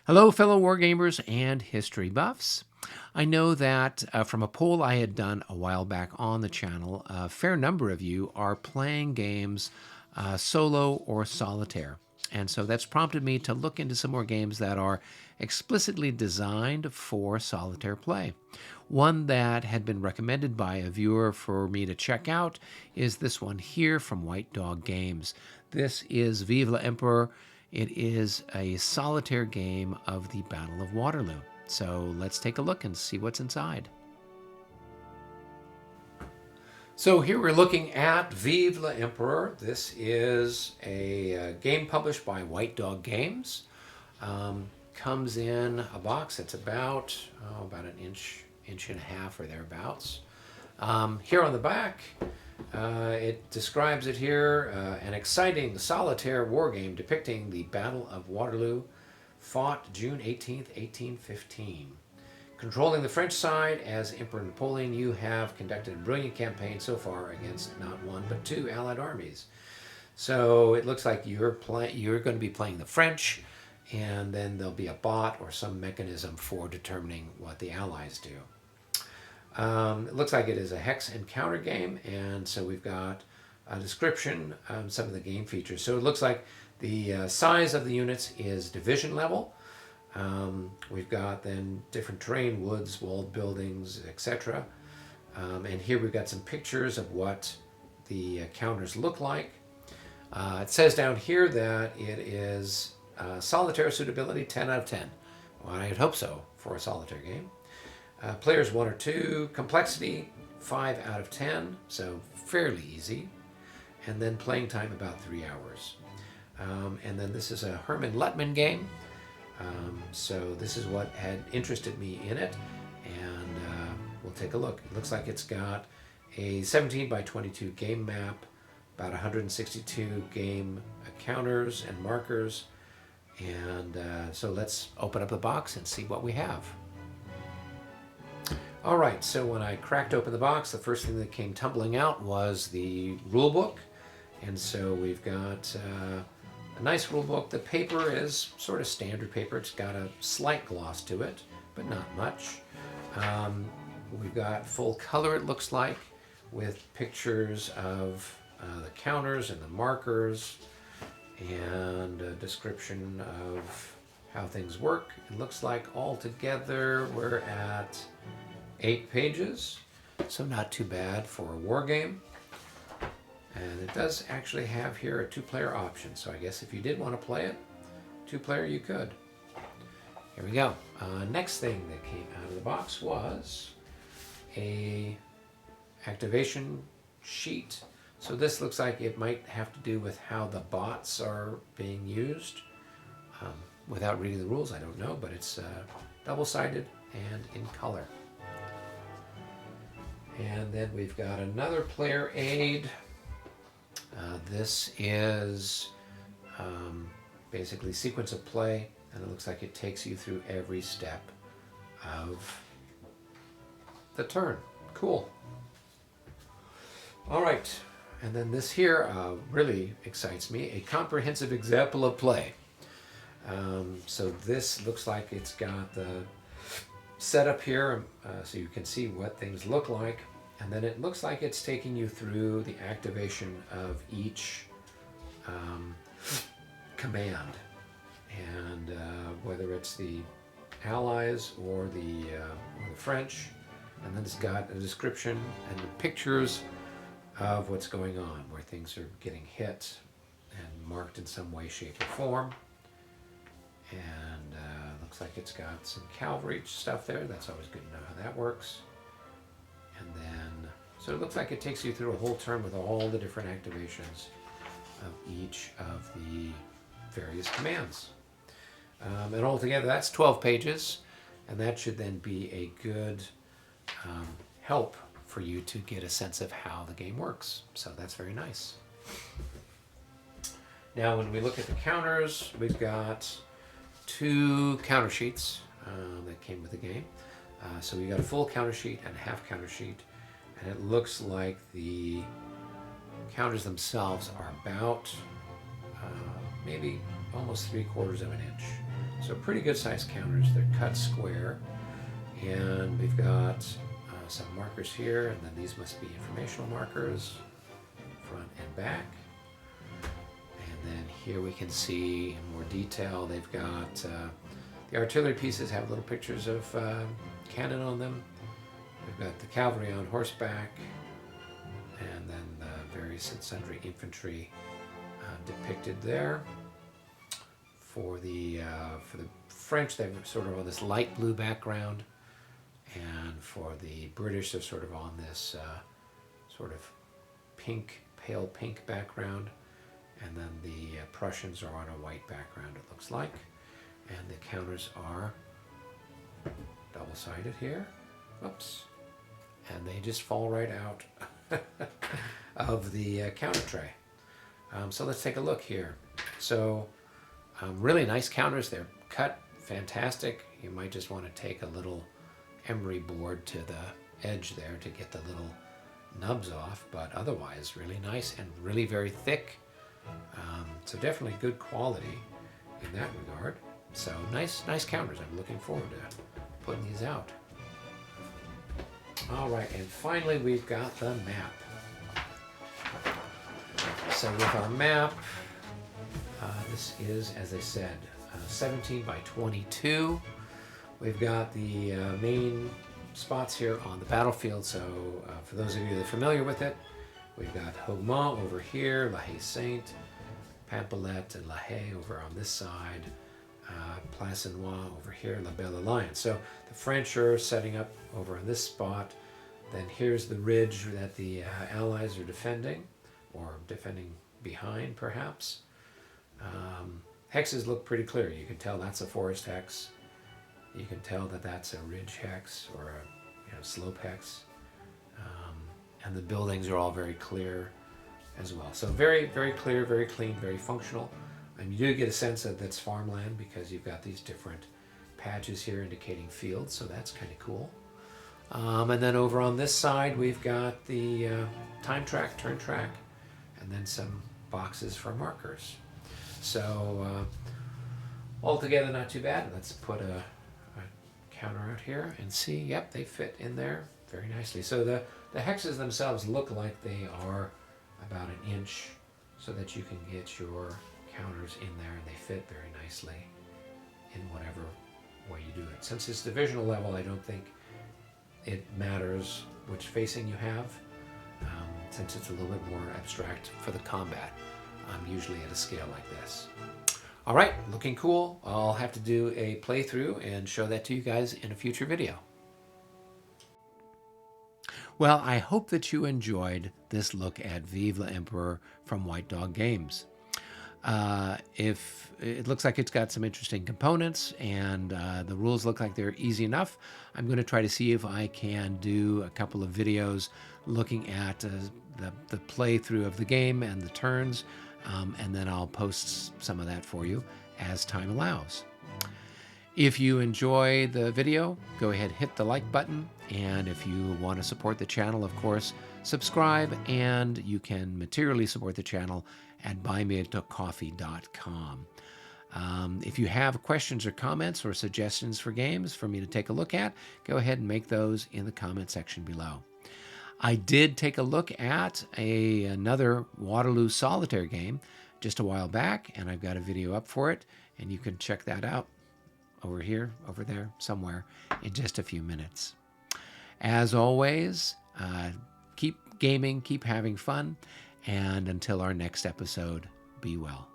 Hello, fellow wargamers and history buffs. I know that from a poll I had done a while back on the channel, a fair number of you are playing games solo or solitaire. And so that's prompted me to look into some more games that are explicitly designed for solitaire play. One that had been recommended by a viewer for me to check out is this one here from White Dog Games. This is Vive L'Empereur. It is a solitaire game of the Battle of Waterloo. So let's take a look and see what's inside. So here we're looking at Vive L'Empereur. This is a game published by White Dog Games. Comes in a box that's about an inch and a half or thereabouts. Here on the back, it describes it here, an exciting solitaire war game depicting the Battle of Waterloo, fought June 18th, 1815. Controlling the French side as Emperor Napoleon, you have conducted a brilliant campaign so far against not one but two Allied armies. So it looks like you're going to be playing the French, and then there'll be a bot or some mechanism for determining what the Allies do. It looks like it is a hex-and-counter game, and so we've got a description of some of the game features. So it looks like the size of the units is division level. We've got then different terrain, woods, walled buildings, etc. And here we've got some pictures of what the counters look like. It says down here that it is solitaire suitability 10 out of 10. Well, I'd hope so for a solitaire game. Players 1 or 2, complexity 5 out of 10, so fairly easy. And then playing time about 3 hours. And then this is a Herman Luttman game. So this is what had interested me in it. And we'll take a look. It looks like it's got a 17 by 22 game map, about 162 game counters and markers. And so let's open up the box and see what we have. All right, so when I cracked open the box, the first thing that came tumbling out was the rule book. And so we've got a nice rule book. The paper is sort of standard paper. It's got a slight gloss to it, but not much. We've got full color, it looks like, with pictures of the counters and the markers and a description of how things work. It looks like altogether we're at 8 pages, so not too bad for a war game. And it does actually have here a 2-player option, so I guess if you did want to play it, 2-player you could. Here we go. Next thing that came out of the box was a activation sheet. So this looks like it might have to do with how the bots are being used. Without reading the rules, I don't know, but it's double-sided and in color. And then we've got another player aid. This is basically sequence of play, and it looks like it takes you through every step of the turn. Cool. All right, and then this here really excites me, a comprehensive example of play. So this looks like it's got the setup here, so you can see what things look like. And then it looks like it's taking you through the activation of each command. And whether it's the Allies or the French. And then it's got a description and the pictures of what's going on, where things are getting hit and marked in some way, shape, or form. And looks like it's got some cavalry stuff there. That's always good to know how that works. And then, so it looks like it takes you through a whole turn with all the different activations of each of the various commands. And altogether, that's 12 pages, and that should then be a good help for you to get a sense of how the game works. So that's very nice. Now, when we look at the counters, we've got 2 counter sheets that came with the game. So we got a full counter sheet and a half counter sheet, and it looks like the counters themselves are about maybe almost 3/4 of an inch. So pretty good sized counters. They're cut square. And we've got some markers here, and then these must be informational markers, front and back. And then here we can see in more detail, they've got the artillery pieces have little pictures of cannon on them. We've got the cavalry on horseback, and then the various and sundry infantry depicted there. For the French, they're sort of on this light blue background, and for the British, they're sort of on this sort of pink, pale pink background, and then the Prussians are on a white background, it looks like, and the counters are double-sided here. Oops. And they just fall right out of the counter tray. So let's take a look here. So really nice counters. They're cut fantastic. You might just want to take a little emery board to the edge there to get the little nubs off, but otherwise really nice and really very thick. So definitely good quality in that regard. So nice counters. I'm looking forward to putting these out. All right, and finally we've got the map. So with our map, this is, as I said, 17 by 22. We've got the main spots here on the battlefield. So for those of you that are familiar with it, we've got Hougoumont over here, La Haye-Sainte, Pampelette and La Haye over on this side, Plassenois over here, La Belle Alliance. So the French are setting up over on this spot. Then here's the ridge that the Allies are defending, or defending behind perhaps. Hexes look pretty clear. You can tell that's a forest hex. You can tell that that's a ridge hex or a slope hex. And the buildings are all very clear as well. So very, very clear, very clean, very functional. And you do get a sense that that's farmland because you've got these different patches here indicating fields. So that's kind of cool. And then over on this side, we've got the time track, turn track, and then some boxes for markers. So altogether, not too bad. Let's put a counter out here and see. Yep, they fit in there very nicely. So the hexes themselves look like they are about an inch, so that you can get your counters in there, and they fit very nicely in whatever way you do it. Since it's divisional level, I don't think it matters which facing you have, since it's a little bit more abstract for the combat. I'm usually at a scale like this. All right, looking cool. I'll have to do a playthrough and show that to you guys in a future video. Well, I hope that you enjoyed this look at Vive L'Empereur from White Dog Games. If it looks like it's got some interesting components, and the rules look like they're easy enough, I'm going to try to see if I can do a couple of videos looking at the playthrough of the game and the turns, and then I'll post some of that for you as time allows. If you enjoy the video, go ahead, hit the like button, and if you want to support the channel, of course, subscribe, and you can materially support the channel at buymeacoffee.com. If you have questions or comments or suggestions for games for me to take a look at, go ahead and make those in the comment section below. I did take a look at another Waterloo Solitaire game just a while back, and I've got a video up for it, and you can check that out over here, over there, somewhere in just a few minutes. As always, keep gaming, keep having fun, and until our next episode, be well.